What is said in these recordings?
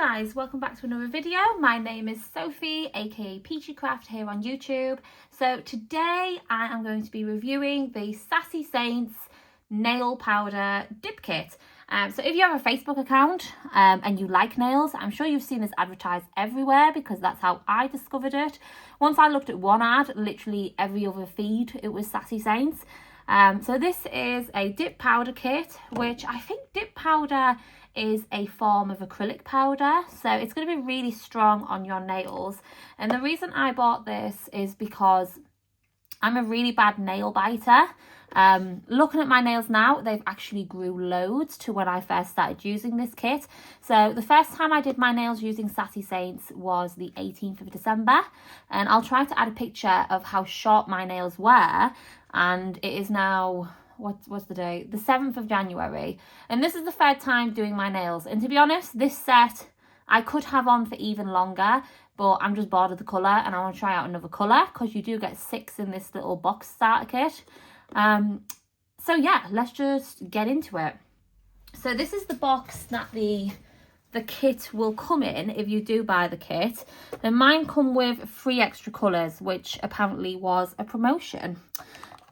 guys, welcome back to another video. My name is Sophie, aka Peachy Craft, here on YouTube. So today I am going to be reviewing the Sassy Saints nail powder dip kit. So if you have a Facebook account and you like nails, I'm sure you've seen this advertised everywhere because that's how I discovered it. Once I looked at one ad, literally every other feed it was Sassy Saints. So this is a dip powder kit, which I think dip powder is a form of acrylic powder, so it's going to be really strong on your nails. And the reason I bought this is because I'm a really bad nail biter. Looking at my nails now, they've actually grew loads to when I first started using this kit. So the first time I did my nails using Sassy Saints was the 18th of December, and I'll try to add a picture of how short my nails were. And it is now, what's the date? The 7th of January. And this is the third time doing my nails. And to be honest, this set I could have on for even longer, but I'm just bored of the colour and I want to try out another colour because you do get 6 in this little box starter kit. So yeah, let's just get into it. So this is the box that the kit will come in if you do buy the kit. And mine come with 3 extra colours, which apparently was a promotion.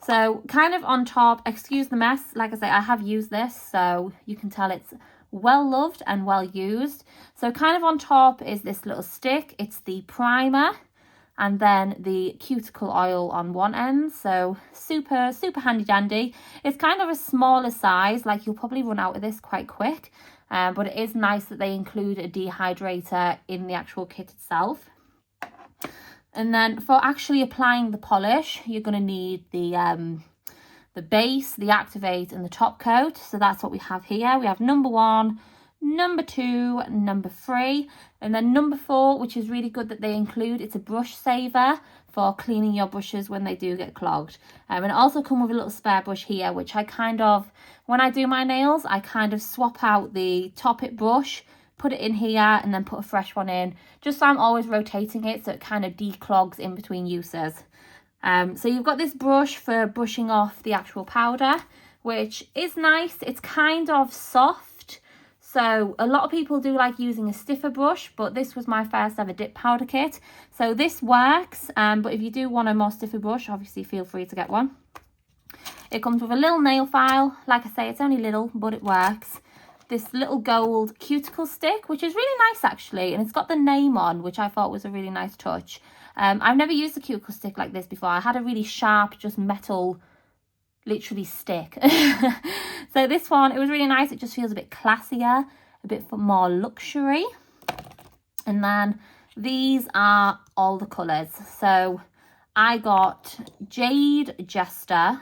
So kind of on top, excuse the mess, like I say, I have used this, so you can tell it's well loved and well used. So kind of on top is this little stick. It's the primer and then the cuticle oil on one end. So super handy dandy. It's kind of a smaller size, like you'll probably run out of this quite quick. But it is nice that they include a dehydrator in the actual kit itself. And then for actually applying the polish, you're going to need the base, the activate and the top coat. So that's what we have here. We have number 1, number 2, number 3, and then number 4, which is really good that they include. It's a brush saver for cleaning your brushes when they do get clogged. And it also comes with a little spare brush here, which I kind of, when I do my nails, I kind of swap out the top it brush, put it in here and then put a fresh one in, just so I'm always rotating it so it kind of declogs in between uses. So you've got this brush for brushing off the actual powder, which is nice. It's kind of soft, so a lot of people do like using a stiffer brush, but this was my first ever dip powder kit, so this works. But if you do want a more stiffer brush, obviously feel free to get one. It comes with a little nail file. Like I say, it's only little, but it works. This little gold cuticle stick, which is really nice actually, and it's got the name on, which I thought was a really nice touch. I've never used a cuticle stick like this before. I had a really sharp, just metal, literally stick. So this one, it was really nice. It just feels a bit classier, a bit more luxury. And then these are all the colours. So I got Jade Jester,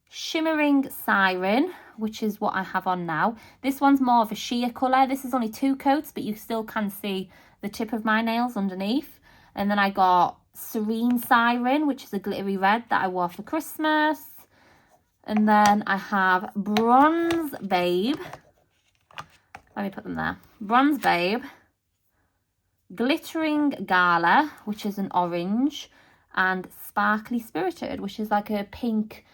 Shimmering Siren, which is what I have on now. This one's more of a sheer colour. This is only 2 coats, but you still can see the tip of my nails underneath. And then I got Serene Siren, which is a glittery red that I wore for Christmas. And then I have Bronze Babe. Let me put them there. Bronze Babe, Glittering Gala, which is an orange, and Sparkly Spirited, which is like a pink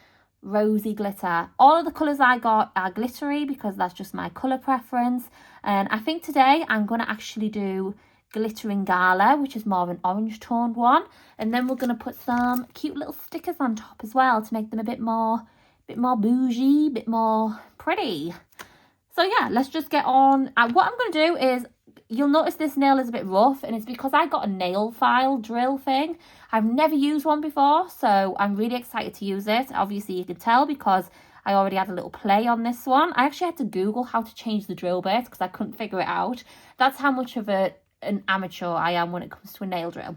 rosy glitter. All of the colours I got are glittery because that's just my colour preference. And I think today I'm going to actually do Glittering Gala, which is more of an orange toned one. And then we're going to put some cute little stickers on top as well to make them a bit more bougie, a bit more pretty. So yeah, let's just get on. What I'm going to do is, you'll notice this nail is a bit rough, and it's because I got a nail file drill thing. I've never used one before, so I'm really excited to use it. Obviously you can tell because I already had a little play on this one. I actually had to Google how to change the drill bit because I couldn't figure it out. That's how much of an amateur I am when it comes to a nail drill.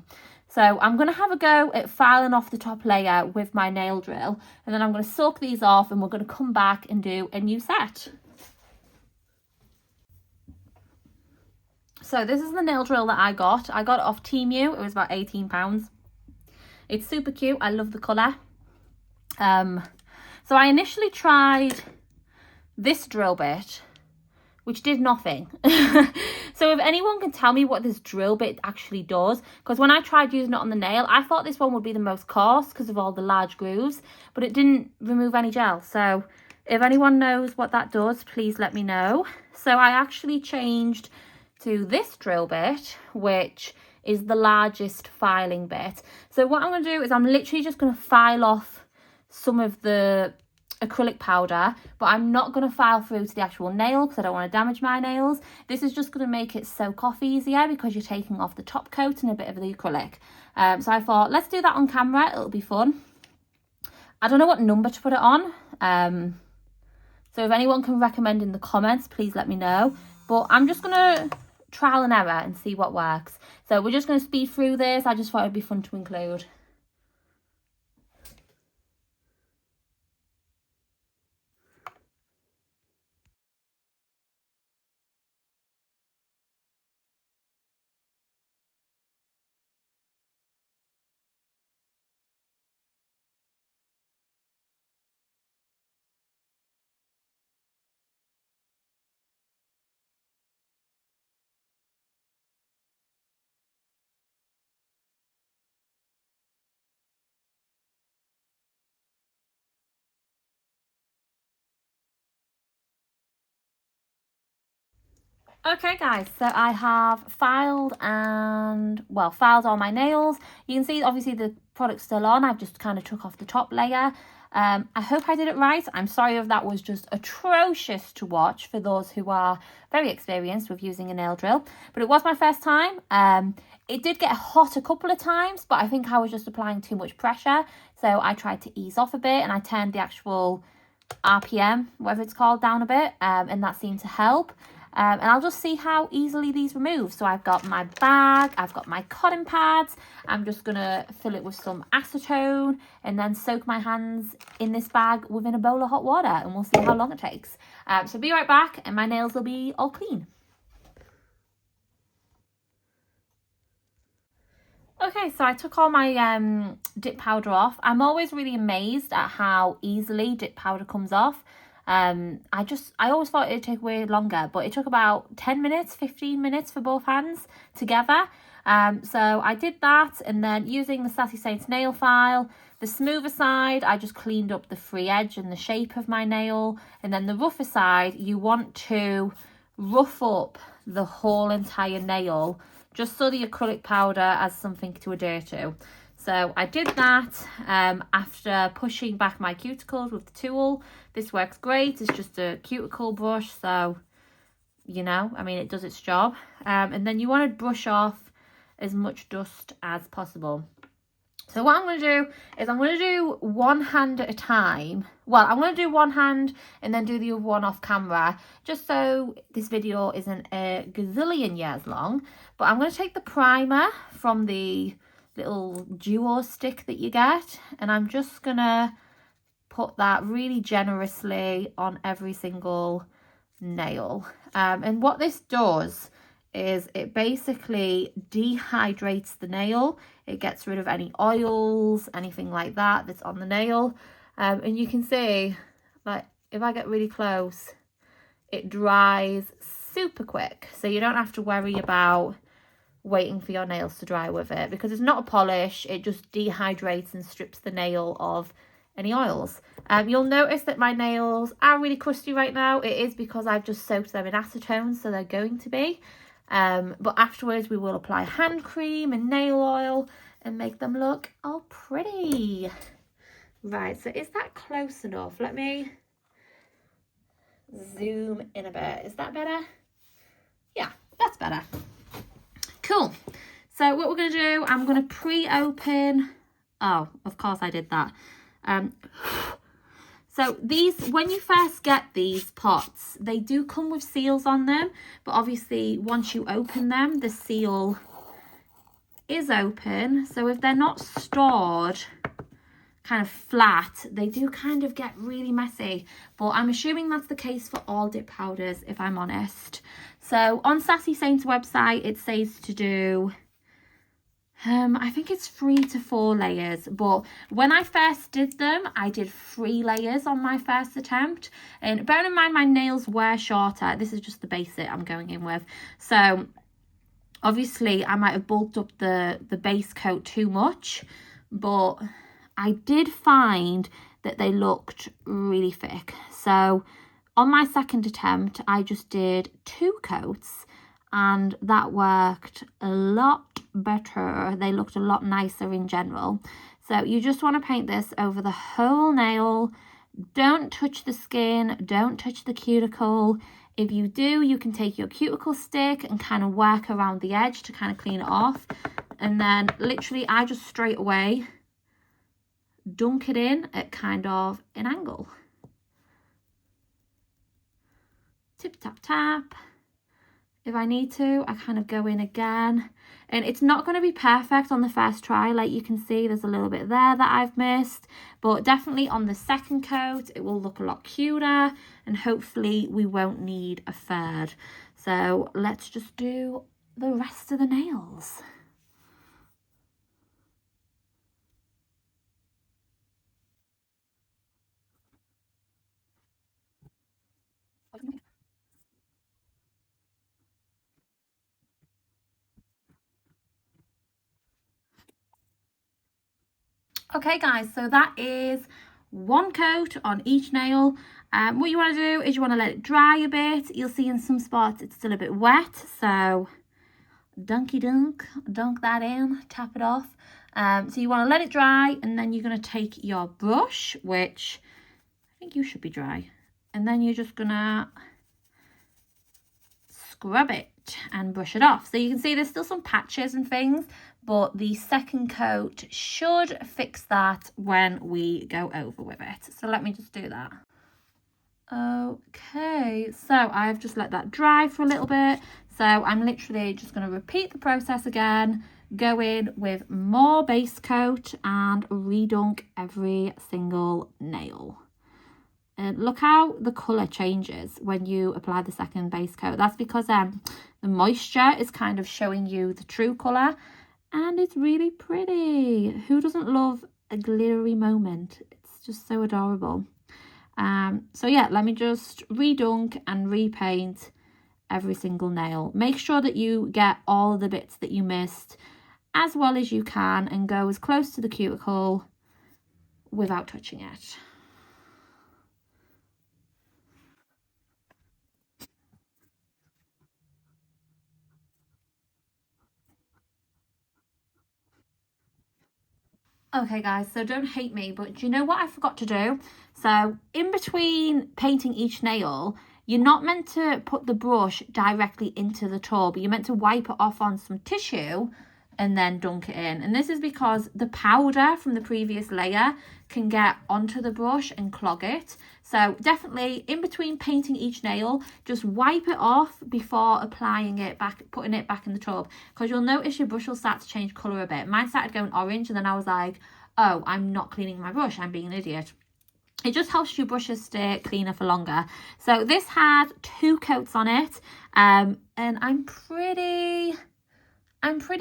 So I'm going to have a go at filing off the top layer with my nail drill, and then I'm going to soak these off and we're going to come back and do a new set. So this is the nail drill that I got. I got it off Temu. It was about £18. It's super cute. I love the colour. So I initially tried this drill bit, which did nothing. So if anyone can tell me what this drill bit actually does, because when I tried using it on the nail, I thought this one would be the most coarse because of all the large grooves, but it didn't remove any gel. So if anyone knows what that does, please let me know. So I actually changed to this drill bit, which is the largest filing bit. So what I'm going to do is I'm literally just going to file off some of the acrylic powder, but I'm not going to file through to the actual nail because I don't want to damage my nails. This is just going to make it soak off easier because you're taking off the top coat and a bit of the acrylic. So I thought, let's do that on camera, it'll be fun. I don't know what number to put it on, so if anyone can recommend in the comments, please let me know. But I'm just going to trial and error and see what works. So we're just going to speed through this. I just thought it'd be fun to include. Okay guys, so I have filed all my nails. You can see obviously the product's still on. I've just kind of took off the top layer. I hope I did it right. I'm sorry if that was just atrocious to watch for those who are very experienced with using a nail drill, but it was my first time. It did get hot a couple of times, but I think I was just applying too much pressure, so I tried to ease off a bit and I turned the actual RPM, whatever it's called, down a bit, and that seemed to help. And I'll just see how easily these remove. So I've got my bag, I've got my cotton pads. I'm just going to fill it with some acetone and then soak my hands in this bag within a bowl of hot water, and we'll see how long it takes. So be right back and my nails will be all clean. Okay, so I took all my dip powder off. I'm always really amazed at how easily dip powder comes off. I always thought it'd take way longer, but it took about 10 minutes, 15 minutes for both hands together. So I did that, and then using the Sassy Saints nail file, the smoother side, I just cleaned up the free edge and the shape of my nail, and then the rougher side, you want to rough up the whole entire nail, just so the acrylic powder has something to adhere to. So I did that after pushing back my cuticles with the tool. This works great. It's just a cuticle brush, so, you know, I mean, it does its job. And then you want to brush off as much dust as possible. So what I'm going to do is I'm going to do one hand at a time. Well, I'm going to do one hand and then do the other one off camera, just so this video isn't a gazillion years long. But I'm going to take the primer from the little duo stick that you get, and I'm just gonna put that really generously on every single nail. And what this does is it basically dehydrates the nail. It gets rid of any oils, anything like that that's on the nail. And you can see, like, if I get really close, it dries super quick, so you don't have to worry about waiting for your nails to dry with it, because it's not a polish. It just dehydrates and strips the nail of any oils. You'll notice that my nails are really crusty right now. It is because I've just soaked them in acetone, so they're going to be. But afterwards we will apply hand cream and nail oil and make them look all pretty. Right, so is that close enough? Let me zoom in a bit. Is that better? Yeah, that's better. Cool. So what we're going to do, I'm going to pre-open. Oh, of course I did that. So these, when you first get these pots, they do come with seals on them, but obviously once you open them, the seal is open. So if they're not stored kind of flat, they do kind of get really messy, but I'm assuming that's the case for all dip powders, if I'm honest. So on Sassy Saints website, it says to do, I think it's 3 to 4 layers, but when I first did them, I did 3 layers on my first attempt. And bearing in mind my nails were shorter, this is just the basic I'm going in with. So obviously I might have bulked up the base coat too much, but I did find that they looked really thick. So on my second attempt, I just did 2 coats, and that worked a lot better. They looked a lot nicer in general. So you just want to paint this over the whole nail. Don't touch the skin, don't touch the cuticle. If you do, you can take your cuticle stick and kind of work around the edge to kind of clean it off. And then literally I just straight away dunk it in at kind of an angle. Tip, tap, tap. If I need to, I kind of go in again. And it's not going to be perfect on the first try. Like you can see, there's a little bit there that I've missed. But definitely on the second coat, it will look a lot cuter. And hopefully we won't need a third. So let's just do the rest of the nails. Okay guys, so that is one coat on each nail. What you want to do is you want to let it dry a bit. You'll see in some spots it's still a bit wet, so dunk that in, tap it off. So you want to let it dry, and then you're going to take your brush, which I think you should be dry, and then you're just going to scrub it and brush it off. So you can see there's still some patches and things, but the second coat should fix that when we go over with it. So let me just do that. Okay, so I've just let that dry for a little bit. So I'm literally just going to repeat the process again, go in with more base coat and redunk every single nail. And look how the colour changes when you apply the second base coat. That's because the moisture is kind of showing you the true colour, and it's really pretty. Who doesn't love a glittery moment? It's just so adorable. So yeah, let me just redunk and repaint every single nail. Make sure that you get all the bits that you missed as well as you can, and go as close to the cuticle without touching it. Okay guys, so don't hate me, but do you know what I forgot to do? So in between painting each nail, you're not meant to put the brush directly into the tub. You're meant to wipe it off on some tissue and then dunk it in. And this is because the powder from the previous layer can get onto the brush and clog it. So definitely in between painting each nail, just wipe it off before applying it back, putting it back in the tub, because you'll notice your brush will start to change colour a bit. Mine started going orange, and then I was like, oh, I'm not cleaning my brush, I'm being an idiot. It just helps your brushes stay cleaner for longer. So this had 2 coats on it, and I'm pretty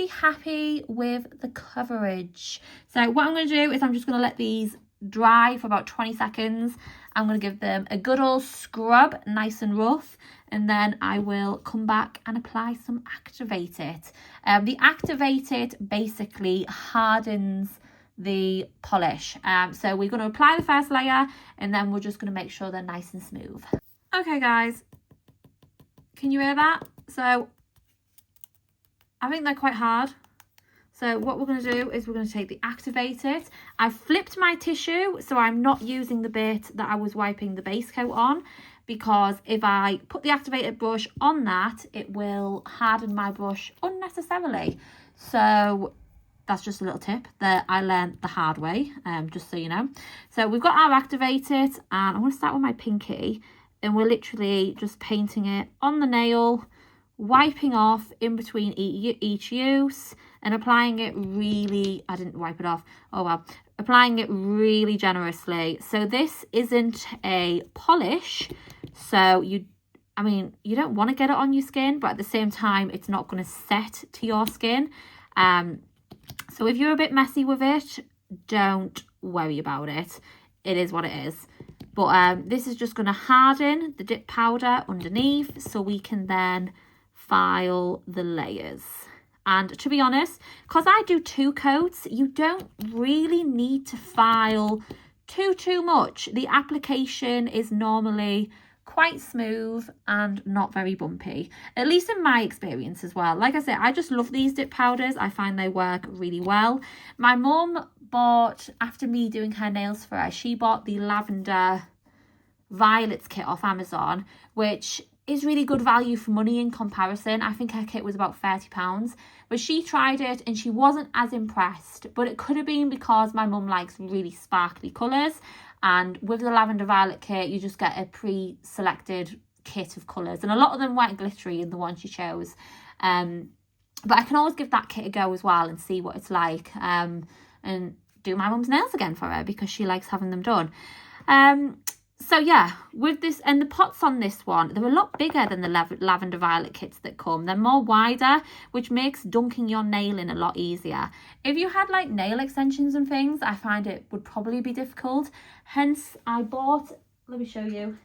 happy with the coverage. So what I'm going to do is I'm just going to let these dry for about 20 seconds. I'm going to give them a good old scrub, nice and rough, and then I will come back and apply some Activate It. The Activate It basically hardens the polish. So we're going to apply the first layer, and then we're just going to make sure they're nice and smooth. Okay guys, can you hear that? So I think they're quite hard. So what we're going to do is we're going to take the Activate It. I've flipped my tissue, so I'm not using the bit that I was wiping the base coat on, because if I put the activated brush on that, it will harden my brush unnecessarily. So that's just a little tip that I learned the hard way, just so you know. So we've got our Activate It, and I'm going to start with my pinky, and we're literally just painting it on the nail, wiping off in between each use, and applying it really, I didn't wipe it off, oh well, applying it really generously. So this isn't a polish, so you don't want to get it on your skin, but at the same time it's not going to set to your skin. So if you're a bit messy with it, don't worry about it. It is what it is. But this is just going to harden the dip powder underneath, so we can then file the layers. And to be honest, because I do 2 coats, you don't really need to file too much. The application is normally quite smooth and not very bumpy, at least in my experience as well. Like I said, I just love these dip powders. I find they work really well. My mum bought, after me doing her nails for her, she bought the lavender violets kit off Amazon, which is really good value for money in comparison. I think her kit was about £30, but she tried it and she wasn't as impressed, but it could have been because my mum likes really sparkly colours, and with the lavender violet kit you just get a pre-selected kit of colours, and a lot of them weren't glittery in the one she chose, but I can always give that kit a go as well and see what it's like, and do my mum's nails again for her because she likes having them done. So yeah, with this, and the pots on this one, they're a lot bigger than the lavender violet kits that come. They're more wider, which makes dunking your nail in a lot easier. If you had like nail extensions and things, I find it would probably be difficult. Hence, I bought, let me show you.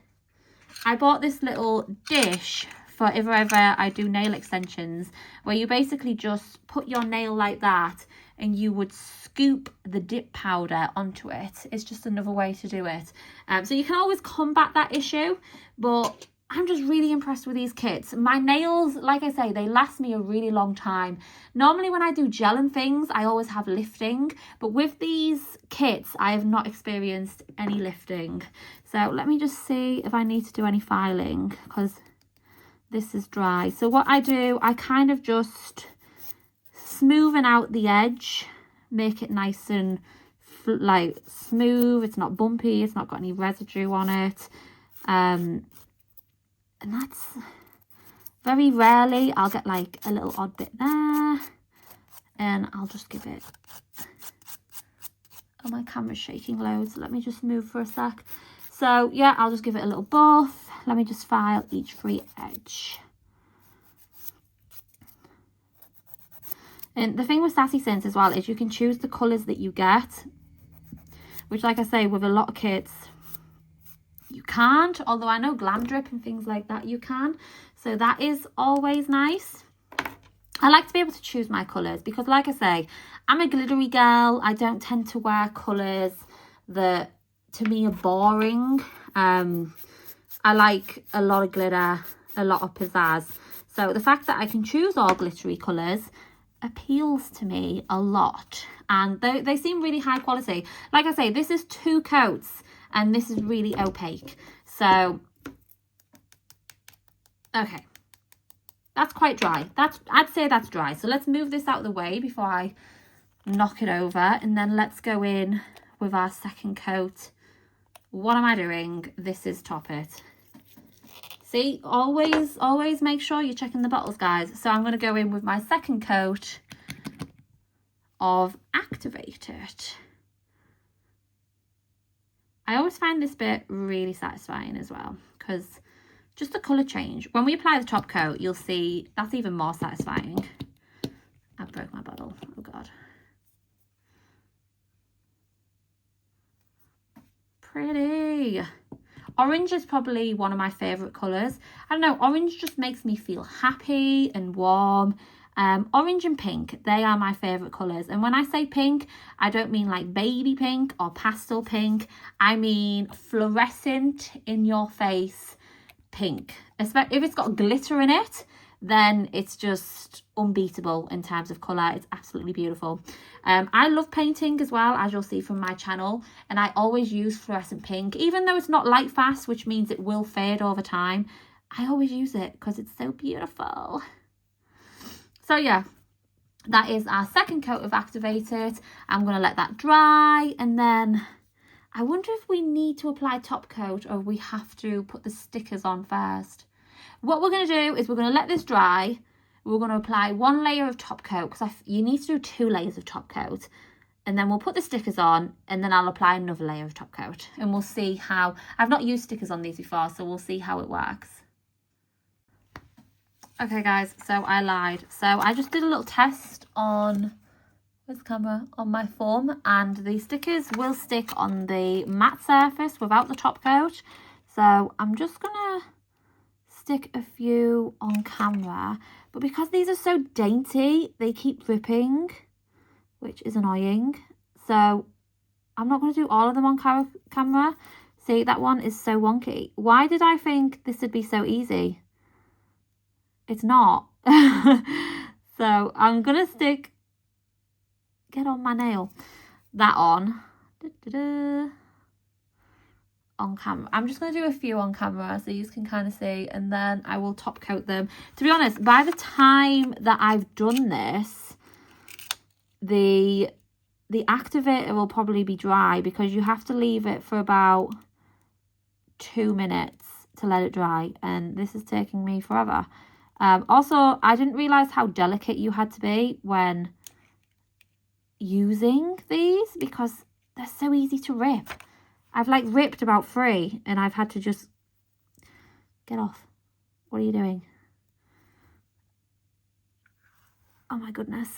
I bought this little dish for if ever I do nail extensions, where you basically just put your nail like that and you would scoop the dip powder onto it. It's just another way to do it. So you can always combat that issue, but I'm just really impressed with these kits. My nails, like I say, they last me a really long time. Normally when I do gel and things, I always have lifting, but with these kits, I have not experienced any lifting. So let me just see if I need to do any filing, because this is dry. So what I do, I kind of just smoothen out the edge, make it nice and like smooth. It's not bumpy, it's not got any residue on it, and that's very rarely I'll get like a little odd bit there, and I'll just give it, oh, my camera's shaking loads, let me just move for a sec. So yeah, I'll just give it a little buff. Let me just file each free edge. And the thing with Sassy Saints as well is you can choose the colours that you get, which, like I say, with a lot of kits you can't, although I know Glam Drip and things like that you can, so that is always nice. I like to be able to choose my colours because, like I say, I'm a glittery girl. I don't tend to wear colours that to me are boring. I like a lot of glitter, a lot of pizzazz, so the fact that I can choose all glittery colours appeals to me a lot, and they seem really high quality. Like I say, this is 2 coats and this is really opaque, so okay, that's quite dry. I'd say that's dry, so let's move this out of the way before I knock it over, and then let's go in with our second coat. What am I doing? This is Top It. See, always make sure you're checking the bottles, guys. So I'm going to go in with my second coat of Activate It. I always find this bit really satisfying as well, because just the colour change. When we apply the top coat, you'll see that's even more satisfying. I broke my bottle. Oh, God. Pretty. Orange is probably one of my favourite colours. I don't know, orange just makes me feel happy and warm. Orange and pink, they are my favourite colours. And when I say pink, I don't mean like baby pink or pastel pink. I mean fluorescent, in your face pink. Especially if it's got glitter in it, then it's just unbeatable in terms of colour. It's absolutely beautiful. I love painting as well, as you'll see from my channel, and I always use fluorescent pink, even though it's not light fast, which means it will fade over time. I always use it because it's so beautiful. So yeah, that is our second coat of Activated. I'm going to let that dry, and then I wonder if we need to apply top coat or we have to put the stickers on first. What we're going to do is we're going to let this dry. We're going to apply 1 layer of top coat, because you need to do 2 layers of top coat, and then we'll put the stickers on, and then I'll apply another layer of top coat, and we'll see how. I've not used stickers on these before, so we'll see how it works. Okay guys, so I lied. So I just did a little test on, where's the camera, on my thumb, and the stickers will stick on the matte surface without the top coat. So I'm just gonna stick a few on camera, but because these are so dainty, they keep dripping, which is annoying. So I'm not going to do all of them on camera. See, that one is so wonky. Why did I think this would be so easy? It's not. So I'm going to stick, get on my nail, that on. On camera. I'm just going to do a few on camera so you can kind of see, and then I will top coat them. To be honest, by the time that I've done this, the activator will probably be dry, because you have to leave it for about 2 minutes to let it dry, and this is taking me forever. Also, I didn't realize how delicate you had to be when using these, because they're so easy to rip. I've like ripped about 3 and I've had to just get off. What are you doing? Oh my goodness.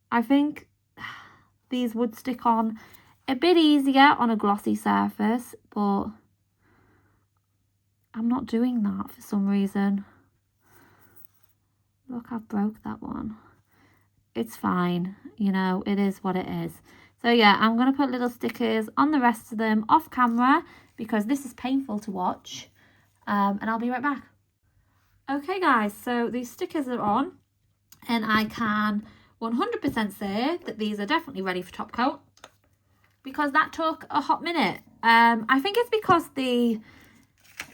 I think these would stick on a bit easier on a glossy surface, but I'm not doing that for some reason. Look, I've broke that one. It's fine, you know, it is what it is. So yeah, I'm going to put little stickers on the rest of them off camera, because this is painful to watch. And I'll be right back. Okay guys, so these stickers are on, and I can 100% say that these are definitely ready for top coat, because that took a hot minute. I think it's because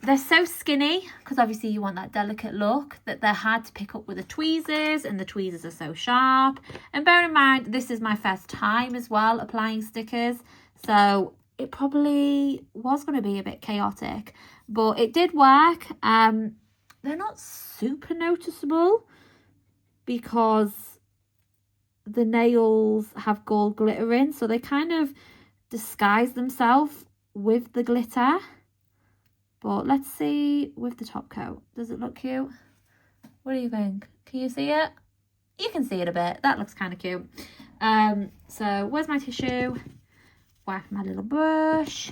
they're so skinny, because obviously you want that delicate look, that they're hard to pick up with the tweezers, and the tweezers are so sharp. And bear in mind, this is my first time as well applying stickers, so it probably was going to be a bit chaotic, but it did work. They're not super noticeable because the nails have gold glitter in, so they kind of disguise themselves with the glitter. But let's see with the top coat. Does it look cute? What do you think? Can you see it? You can see it a bit. That looks kind of cute. So where's my tissue? Wipe my little brush.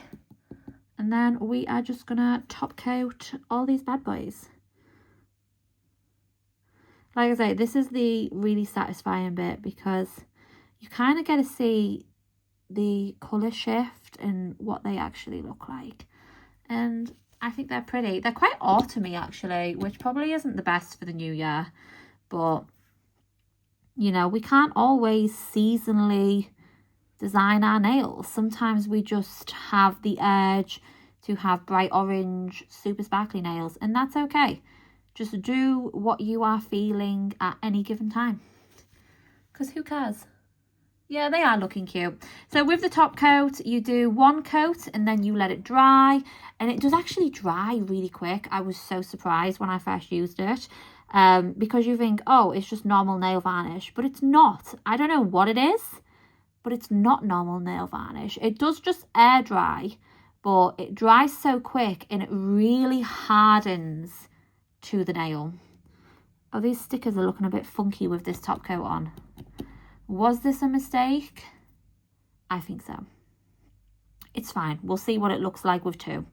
And then we are just going to top coat all these bad boys. Like I say, this is the really satisfying bit, because you kind of get to see the colour shift and what they actually look like. And I think they're pretty. They're quite autumny actually, which probably isn't the best for the new year. But, you know, we can't always seasonally design our nails. Sometimes we just have the urge to have bright orange, super sparkly nails, and that's okay. Just do what you are feeling at any given time, because who cares? Yeah, they are looking cute. So with the top coat, you do 1 coat and then you let it dry, and it does actually dry really quick. I was so surprised when I first used it, because you think, oh, it's just normal nail varnish, but it's not. I don't know what it is, but it's not normal nail varnish. It does just air dry, but it dries so quick and it really hardens to the nail. Oh, these stickers are looking a bit funky with this top coat on. Was this a mistake? I think so. It's fine. We'll see what it looks like with 2.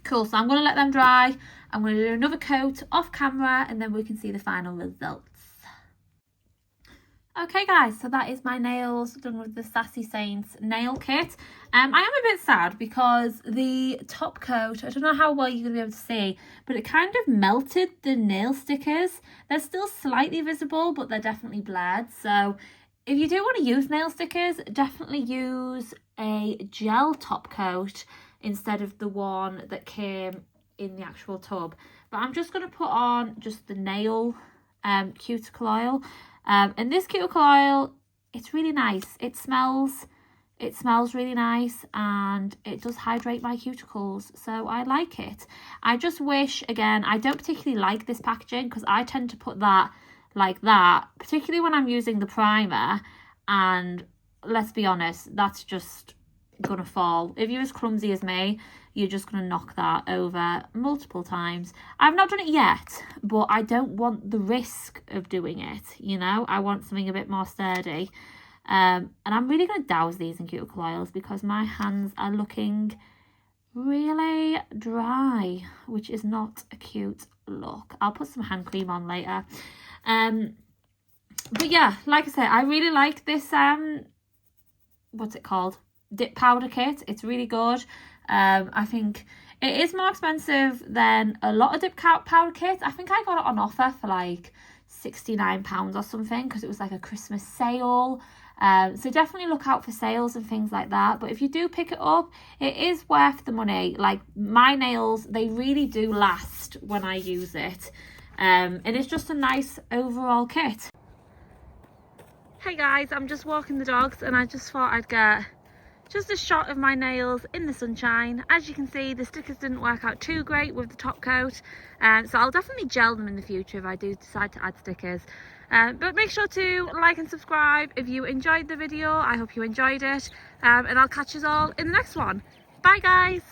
Cool, so I'm going to let them dry. I'm going to do another coat off camera, and then we can see the final results. Okay guys, so that is my nails done with the Sassy Saints nail kit. I am a bit sad because the top coat, I don't know how well you're going to be able to see, but it kind of melted the nail stickers. They're still slightly visible, but they're definitely blurred. So if you do want to use nail stickers, definitely use a gel top coat instead of the one that came in the actual tub. But I'm just going to put on just the nail cuticle oil. And this cuticle oil, it's really nice. It smells really nice, and it does hydrate my cuticles, so I like it. I just wish, again, I don't particularly like this packaging, because I tend to put that like that, particularly when I'm using the primer, and let's be honest, that's just gonna fall. If you're as clumsy as me, you're just gonna knock that over multiple times. I've not done it yet, but I don't want the risk of doing it, you know. I want something a bit more sturdy. And I'm really going to douse these in cuticle oils, because my hands are looking really dry, which is not a cute look. I'll put some hand cream on later. But yeah, like I said, I really like this what's it called, dip powder kit. It's really good. I think it is more expensive than a lot of dip powder kits. I think I got it on offer for like £69 or something because it was like a Christmas sale. So definitely look out for sales and things like that. But if you do pick it up, it is worth the money. Like my nails, they really do last when I use it. And it's just a nice overall kit. Hey guys, I'm just walking the dogs and I just thought I'd get just a shot of my nails in the sunshine. As you can see, the stickers didn't work out too great with the top coat, so I'll definitely gel them in the future if I do decide to add stickers. But make sure to like and subscribe if you enjoyed the video. I hope you enjoyed it, and I'll catch you all in the next one. Bye guys.